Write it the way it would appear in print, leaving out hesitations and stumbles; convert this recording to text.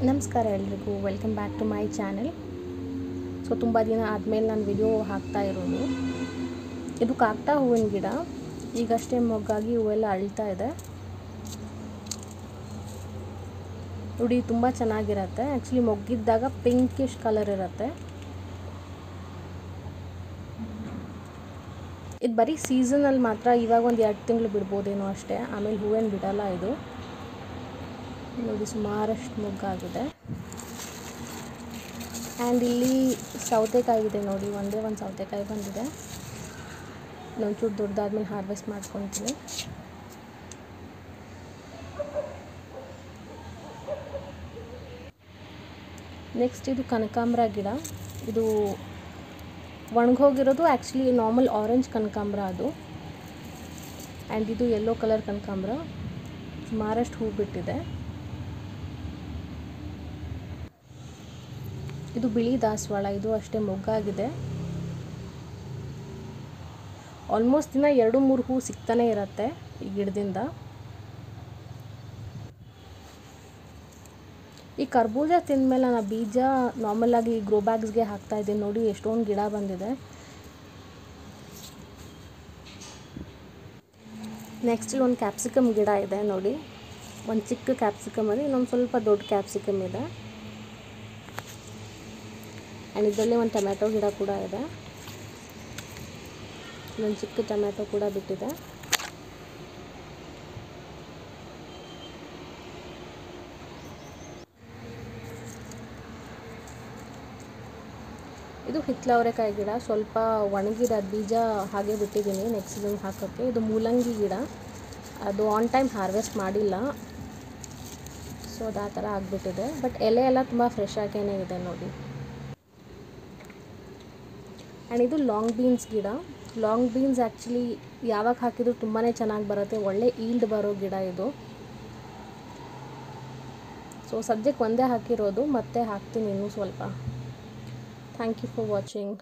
ನಮಸ್ಕಾರ ಎಲ್ರಿಗೂ, welcome back to my channel. So ತುಂಬ ದಿನ ಆದಮೇಲೆ ನಾನು ವಿಡಿಯೋ ಹಾಕ್ತಾ ಇರೋದು. ಇದು ಕಾಕಡ ಹೂವಿನ ಗಿಡ. ಈಗಷ್ಟೇ ಮೊಗ್ಗಾಗಿ ಹೂವೆಲ್ಲ ಅಳ್ತಾ ಇದೆ ನೋಡಿ. ತುಂಬ ಚೆನ್ನಾಗಿರುತ್ತೆ. ಆ್ಯಕ್ಚುಲಿ ಮೊಗ್ಗಿದ್ದಾಗ ಪಿಂಕಿಶ್ ಕಲರ್ ಇರುತ್ತೆ. ಇದು ಬರೀ ಸೀಸನಲ್ಲಿ ಮಾತ್ರ. ಇವಾಗ ಒಂದು 2 ತಿಂಗಳು ಬಿಡ್ಬೋದೇನೋ ಅಷ್ಟೇ, ಆಮೇಲೆ ಹೂವೇನು ಬಿಡಲ್ಲ ಇದು. ನೋಡಿ ಸುಮಾರಷ್ಟು ಮೊಗ್ಗಾಗಿದೆ. ಆ್ಯಂಡ್ ಇಲ್ಲಿ ಸೌತೆಕಾಯಿ ಇದೆ ನೋಡಿ, ಒಂದೇ ಒಂದು ಸೌತೆಕಾಯಿ ಬಂದಿದೆ. ಒಂಚೂರು ದೊಡ್ಡದಾದ್ಮೇಲೆ ಹಾರ್ವೆಸ್ಟ್ ಮಾಡ್ಕೊತೀನಿ. ನೆಕ್ಸ್ಟ್ ಇದು ಕನಕಾಂಬರ ಗಿಡ. ಇದು ಒಣಗೋಗಿರೋದು. ಆ್ಯಕ್ಚುಲಿ ನಾರ್ಮಲ್ ಆರೆಂಜ್ ಕನಕಾಂಬರ ಅದು. ಆ್ಯಂಡ್ ಇದು ಯೆಲ್ಲೋ ಕಲರ್ ಕನಕಾಂಬರ. ಸುಮಾರಷ್ಟು ಹೂ ಬಿಟ್ಟಿದೆ. ಇದು ಬಿಳಿ ದಾಸವಾಳ. ಇದು ಅಷ್ಟೇ ಮೊಗ್ಗಾಗಿದೆ. ಆಲ್ಮೋಸ್ಟ್ ದಿನ 2-3 ಹೂ ಸಿಗ್ತಾನೆ ಇರುತ್ತೆ ಈ ಗಿಡದಿಂದ. ಈ ಕರ್ಬೂಜ ತಿಂದಮೇಲೆ ನಾನು ಬೀಜ ನಾರ್ಮಲಾಗಿ ಗ್ರೋ ಬ್ಯಾಗ್ಸ್ಗೆ ಹಾಕ್ತಾ ಇದ್ದೀನಿ ನೋಡಿ. ಎಷ್ಟೊಂದು ಗಿಡ ಬಂದಿದೆ. ನೆಕ್ಸ್ಟ್ ಒಂದು ಕ್ಯಾಪ್ಸಿಕಮ್ ಗಿಡ ಇದೆ ನೋಡಿ. ಒಂದು ಚಿಕ್ಕ ಕ್ಯಾಪ್ಸಿಕಮ್ ಇದೆ, ಇನ್ನೊಂದು ಸ್ವಲ್ಪ ದೊಡ್ಡ ಕ್ಯಾಪ್ಸಿಕಮ್ ಇದೆ. ಆ್ಯಂಡ್ ಇದರಲ್ಲಿ ಒಂದು ಟೊಮ್ಯಾಟೊ ಗಿಡ ಕೂಡ ಇದೆ. ಒಂದು ಚಿಕ್ಕ ಟೊಮ್ಯಾಟೊ ಕೂಡ ಬಿಟ್ಟಿದೆ. ಇದು ಹಿತ್ತಲವರೆಕಾಯಿ ಗಿಡ. ಸ್ವಲ್ಪ ಒಣಗಿದೆ, ಬೀಜ ಹಾಗೆ ಬಿಟ್ಟಿದ್ದೀನಿ ನೆಕ್ಸ್ಟ್ ಸೀಸನ್ ಹಾಕೋಕ್ಕೆ. ಇದು ಮೂಲಂಗಿ ಗಿಡ. ಅದು ಆನ್ ಟೈಮ್ ಹಾರ್ವೆಸ್ಟ್ ಮಾಡಿಲ್ಲ, ಸೊ ಅದು ಆ ಥರ ಆಗಿಬಿಟ್ಟಿದೆ. ಬಟ್ ಎಲೆ ಎಲ್ಲ ತುಂಬ ಫ್ರೆಶ್ ಆಗೇ ಇದೆ ನೋಡಿ. ಆ್ಯಂಡ್ ಇದು ಲಾಂಗ್ ಬೀನ್ಸ್ ಗಿಡ. ಲಾಂಗ್ ಬೀನ್ಸ್ ಆ್ಯಕ್ಚುಲಿ ಯಾವಾಗ ಹಾಕಿದರೂ ತುಂಬಾ ಚೆನ್ನಾಗಿ ಬರುತ್ತೆ. ಒಳ್ಳೆ ಈಲ್ಡ್ ಬರೋ ಗಿಡ ಇದು. ಸೊ ಸದ್ಯಕ್ಕೆ ಒಂದೇ ಹಾಕಿರೋದು, ಮತ್ತೆ ಹಾಕ್ತೀನಿ ಇನ್ನೂ ಸ್ವಲ್ಪ. Thank you for watching.